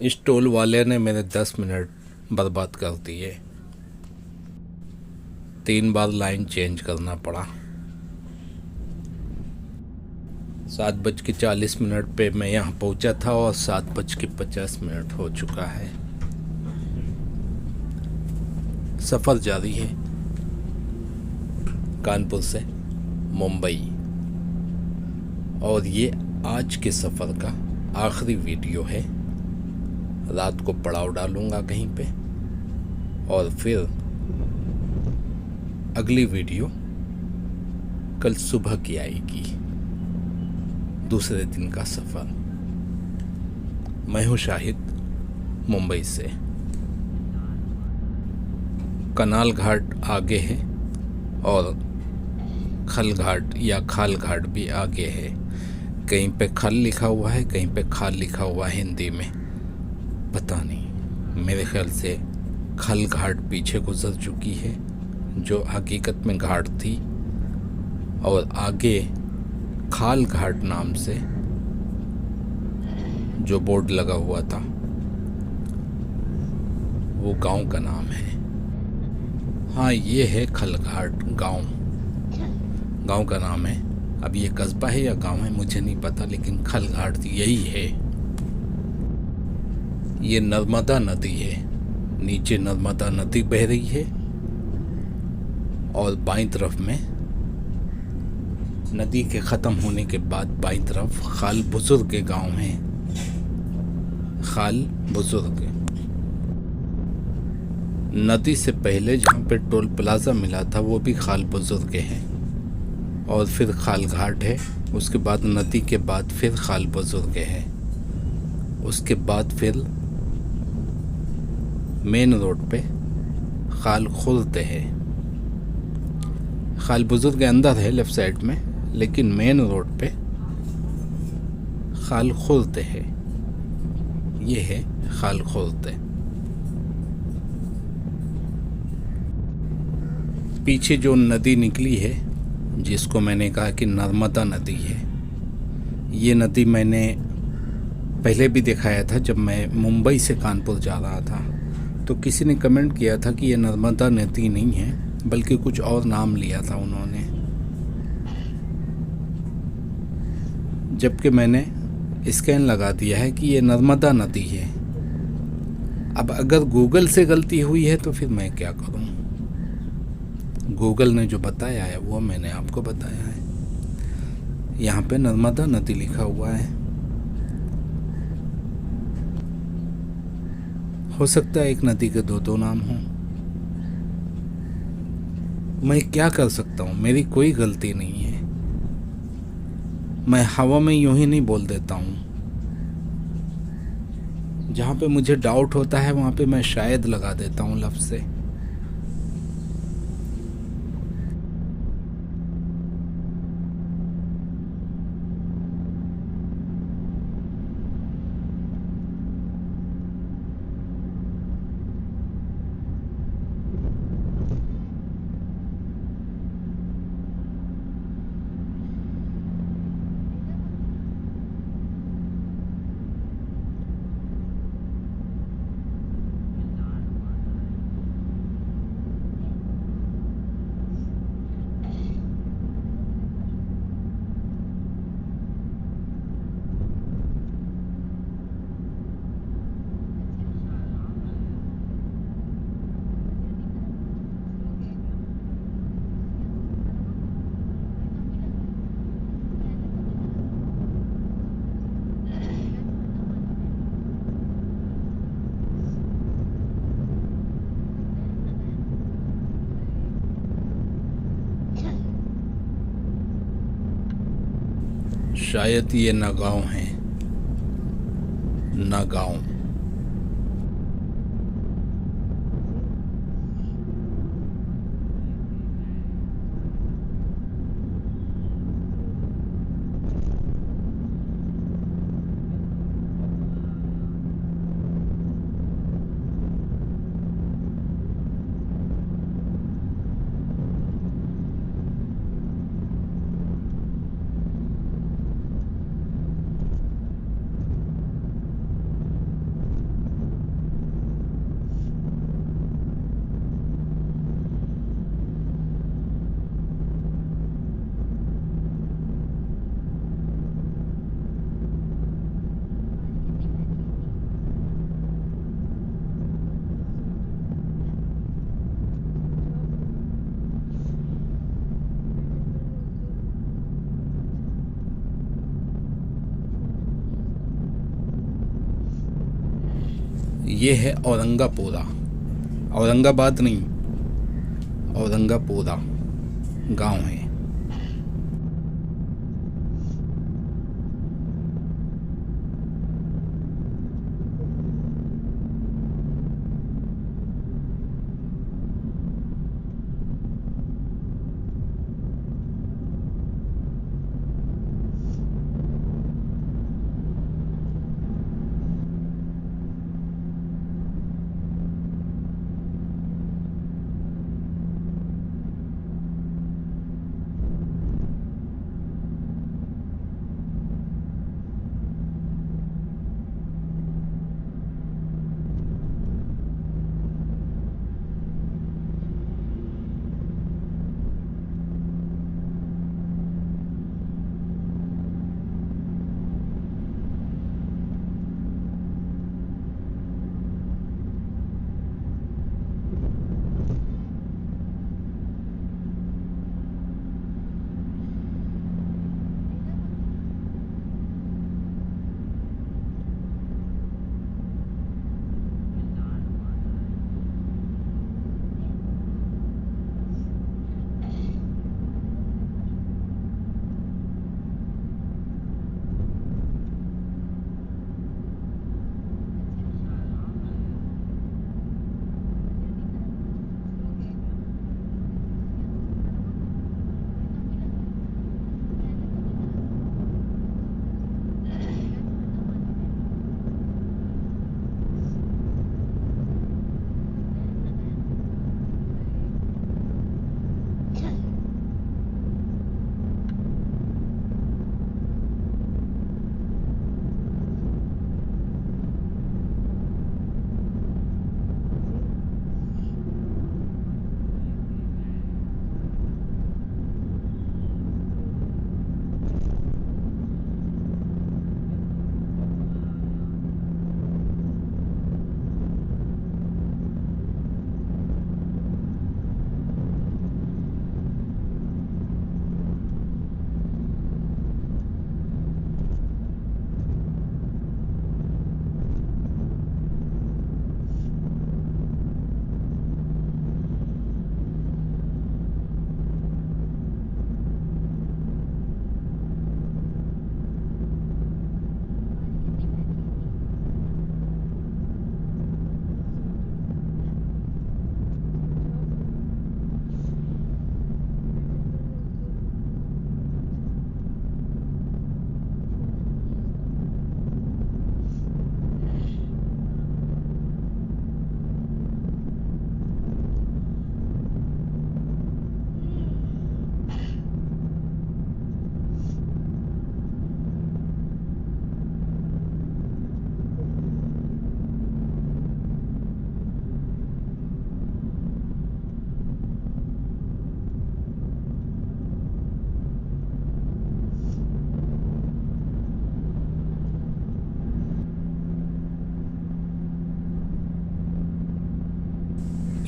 इस टोल वाले ने मेरे 10 मिनट बर्बाद कर दिए। 3 बार लाइन चेंज करना पड़ा। 7:40 पे मैं यहाँ पहुँचा था और 7:50 हो चुका है। सफ़र जारी है कानपुर से मुंबई, और ये आज के सफ़र का आखिरी वीडियो है। रात को पड़ाव डालूँगा कहीं पे, और फिर अगली वीडियो कल सुबह की आएगी। दूसरे दिन का सफ़र। मैं हूँ शाहिद, मुंबई से। कनाल घाट आगे है और खल घाट या खाल घाट भी आगे है। कहीं पे खल लिखा हुआ है, कहीं पे खाल लिखा हुआ है हिंदी में, पता नहीं। मेरे ख्याल से खल घाट पीछे गुजर चुकी है, जो हकीकत में घाट थी, और आगे खाल घाट नाम से जो बोर्ड लगा हुआ था वो गांव का नाम है। हाँ, ये है खल घाट गांव, गांव का नाम है। अब ये कस्बा है या गांव है मुझे नहीं पता, लेकिन खल घाट यही है। ये नर्मदा नदी है, नीचे नर्मदा नदी बह रही है, और बाईं तरफ में नदी के ख़त्म होने के बाद बाईं तरफ खाल बुजुर्ग के गांव हैं। खाल बुजुर्ग नदी से पहले जहाँ पे टोल प्लाजा मिला था वो भी खाल बुजुर्ग हैं, और फिर खाल घाट है। उसके बाद नदी के बाद फिर खाल बुजुर्ग है। उसके बाद फिर मेन रोड पे खाल खुर्द है। खाल बुजुर्ग के अंदर है लेफ्ट साइड में, लेकिन मेन रोड पे खाल खुर्द है। ये है खाल खुर्द। पीछे जो नदी निकली है, जिसको मैंने कहा कि नर्मदा नदी है, ये नदी मैंने पहले भी दिखाया था जब मैं मुंबई से कानपुर जा रहा था। तो किसी ने कमेंट किया था कि ये नर्मदा नदी नहीं है, बल्कि कुछ और नाम लिया था उन्होंने, जबकि मैंने स्कैन लगा दिया है कि ये नर्मदा नदी है। अब अगर गूगल से गलती हुई है तो फिर मैं क्या करूं? गूगल ने जो बताया है वो मैंने आपको बताया है। यहाँ पे नर्मदा नदी लिखा हुआ है। हो सकता है एक नदी के दो नाम हों। मैं क्या कर सकता हूँ? मेरी कोई गलती नहीं है। मैं हवा में यूं ही नहीं बोल देता हूँ। जहाँ पे मुझे डाउट होता है वहाँ पे मैं शायद लगा देता हूँ लफ्ज़ से। शायद ये नगांव है, नगांव। ये है औरंगापुरा, औरंगाबाद नहीं, औरंगापुरा गांव है।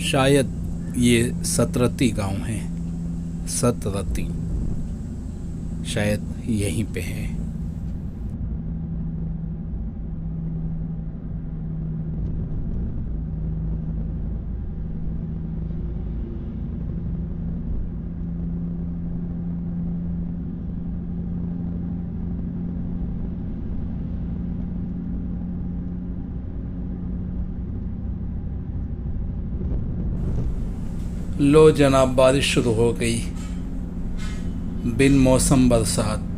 शायद ये सतरती गांव है, सतरती शायद यहीं पे है। लो जनाब, बारिश शुरू हो गई, बिन मौसम बरसात।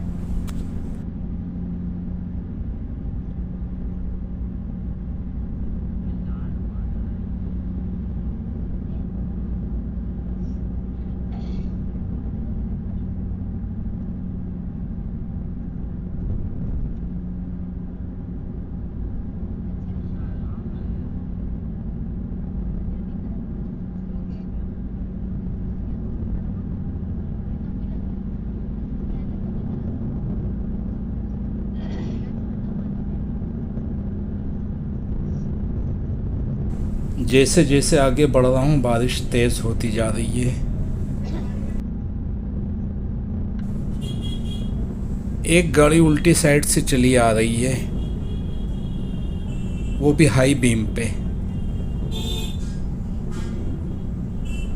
जैसे जैसे आगे बढ़ रहा हूँ बारिश तेज़ होती जा रही है। एक गाड़ी उल्टी साइड से चली आ रही है, वो भी हाई बीम पे।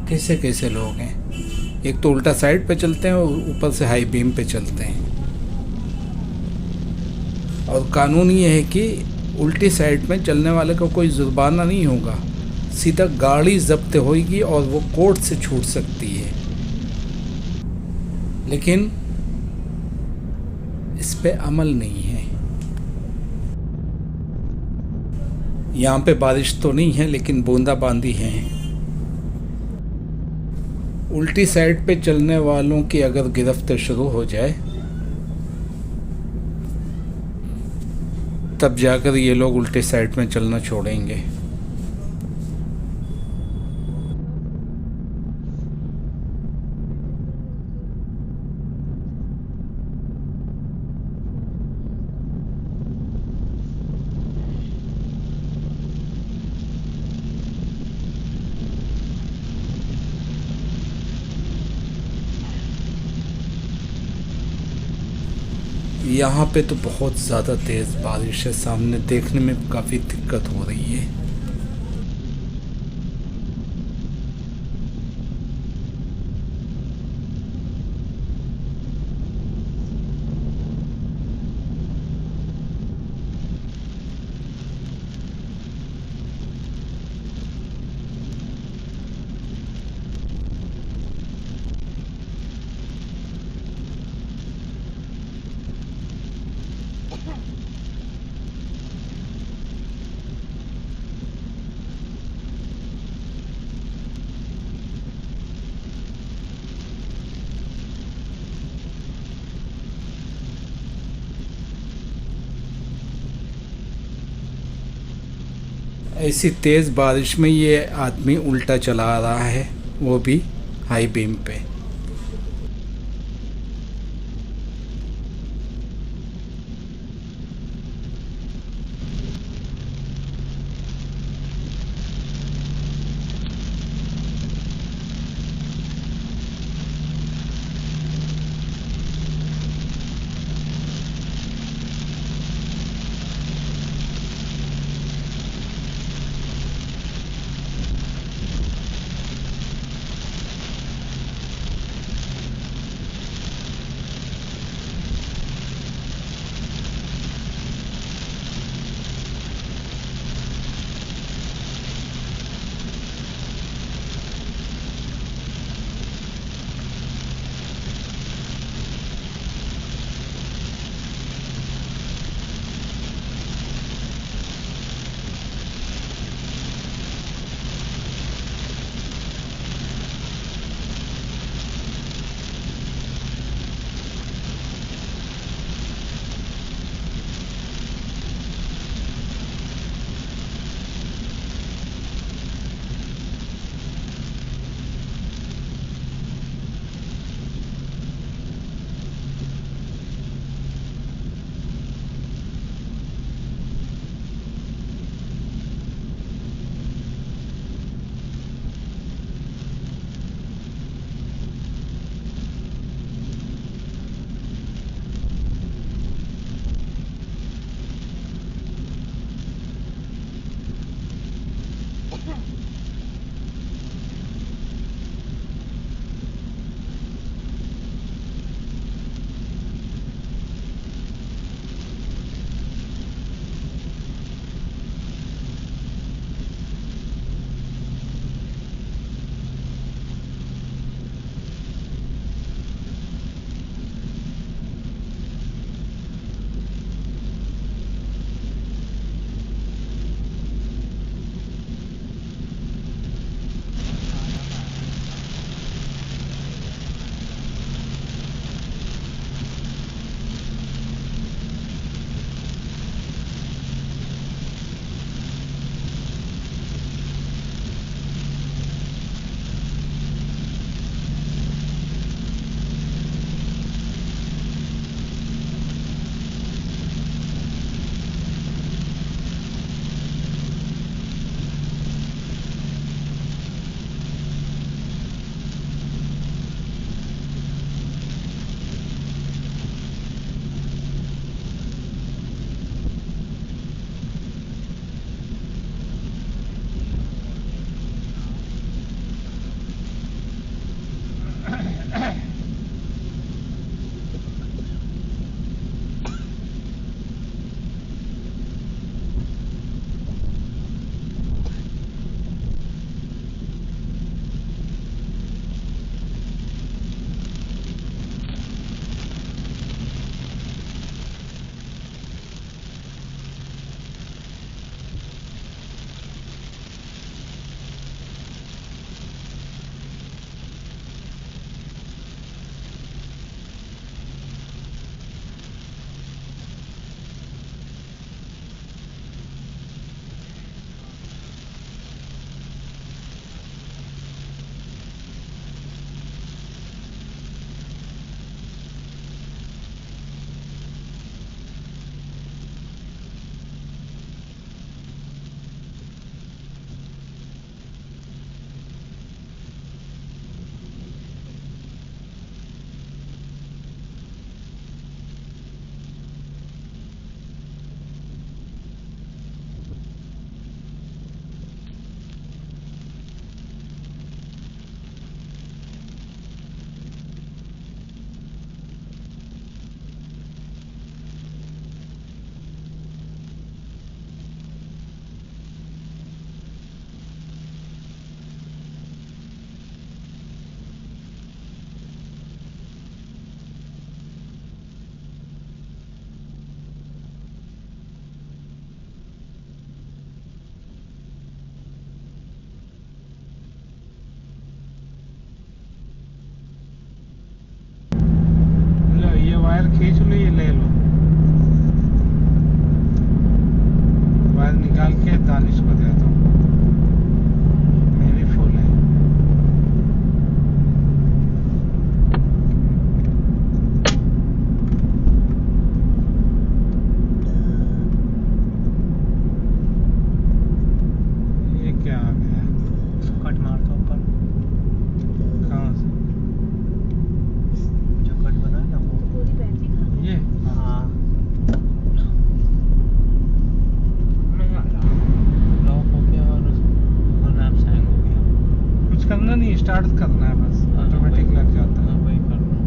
कैसे कैसे लोग हैं, एक तो उल्टा साइड पे चलते हैं और ऊपर से हाई बीम पे चलते हैं। और कानून ये है कि उल्टी साइड में चलने वाले को कोई जुर्माना नहीं होगा, सीधा गाड़ी जब्त होगी और वो कोर्ट से छूट सकती है। लेकिन इस पे अमल नहीं है। यहाँ पे बारिश तो नहीं है लेकिन बूंदाबांदी है। उल्टी साइड पे चलने वालों की अगर गिरफ्त शुरू हो जाए तब जाकर ये लोग उल्टे साइड में चलना छोड़ेंगे। यहाँ पे तो बहुत ज़्यादा तेज़ बारिश है, सामने देखने में काफ़ी दिक्कत हो रही है। ऐसी तेज़ बारिश में ये आदमी उल्टा चला रहा है, वो भी हाई बीम पे। वायर खींच लो, ये ले लो, वायर निकाल के दानिश को दे दो, मेरी फुल है। ये क्या आ गया? कट मार दो ऊपर, कहाँ से? जो कट बना है ना वो। पूरी बैटरी खा ये हाँ नहीं आ रहा, लॉक हो गया और मैप हैंग हो गया। कुछ करना नहीं, स्टार्ट करना है बस, हाँ, ऑटोमेटिक वही- लग जाता है। हाँ वही कर रहा हूँ।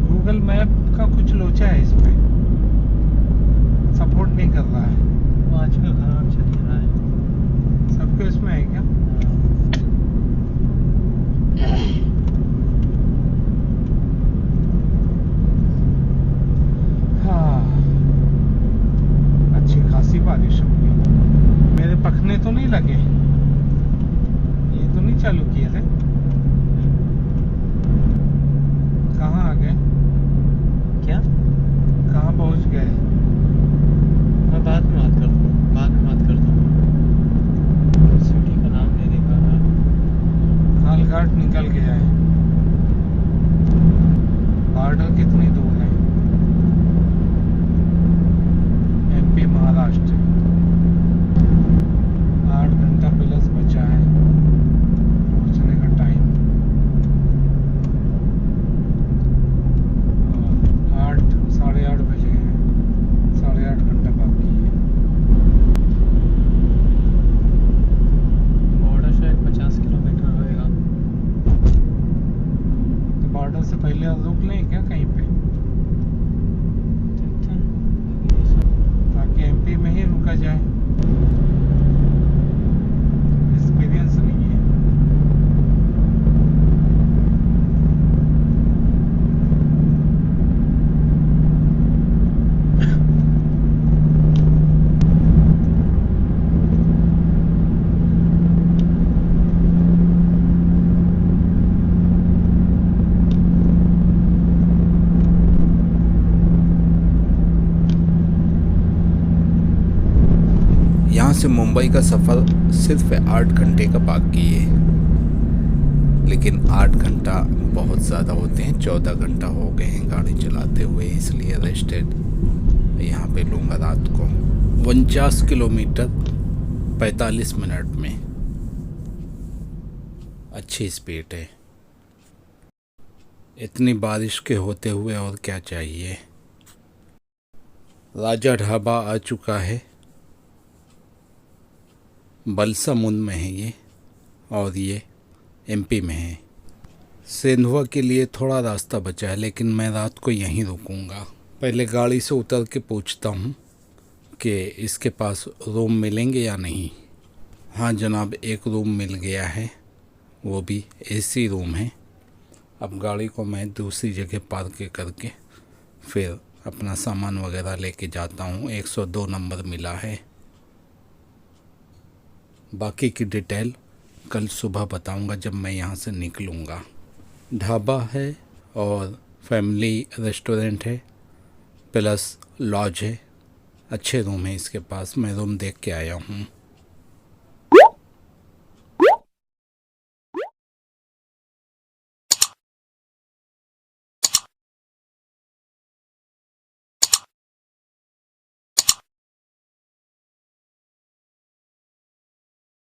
गूगल मैप का कुछ लोचा है इसमें, सपोर्ट नहीं कर रहा है। वो आजकल खराब चल ही रहा है। सबके इसमें है क्या? हाँ, अच्छी खासी बारिश हो गई। मेरे पखने तो नहीं लगे, ये तो नहीं चालू किए थे। कहाँ आ गए? क्या? कहाँ पहुँच गए? मैं बाद में बात करता हूँ, बाद में बात करता हूँ। सिटी का नाम नहीं देखा था। खालघाट निकल गया है। बॉर्डर कितनी दूर है? एमपी महाराष्ट्र। 8 घंटा प्लस बचा है पहुंचने का टाइम। 8 साढ़े 8 बजे हैं, 8.5 घंटा बाकी है। बॉर्डर शायद 50 किलोमीटर होएगा। तो बॉर्डर से पहले रुक लें क्या कहीं पे, देखते हैं अभी ये सब। ताकि एमपी में ही रुका जाए। एक्सपीरियंस नहीं है। यहाँ से मुंबई का सफ़र सिर्फ 8 घंटे का बाकी है, लेकिन 8 घंटा बहुत ज़्यादा होते हैं। 14 घंटा हो गए हैं गाड़ी चलाते हुए, इसलिए रेस्टेड यहाँ पे लूँगा रात को। 49 किलोमीटर 45 मिनट में, अच्छी स्पीड है। इतनी बारिश के होते हुए और क्या चाहिए। राजा ढाबा आ चुका है, बलसमुंद में है ये, और ये एमपी में है। सेंधवा के लिए थोड़ा रास्ता बचा है, लेकिन मैं रात को यहीं रुकूंगा। पहले गाड़ी से उतर के पूछता हूँ कि इसके पास रूम मिलेंगे या नहीं। हाँ जनाब, एक रूम मिल गया है, वो भी एसी रूम है। अब गाड़ी को मैं दूसरी जगह पार्क करके फिर अपना सामान वगैरह लेके जाता हूँ। 102 नंबर मिला है। बाकी की डिटेल कल सुबह बताऊंगा जब मैं यहाँ से निकलूँगा। ढाबा है और फैमिली रेस्टोरेंट है, प्लस लॉज है। अच्छे रूम है इसके पास, मैं रूम देख के आया हूँ।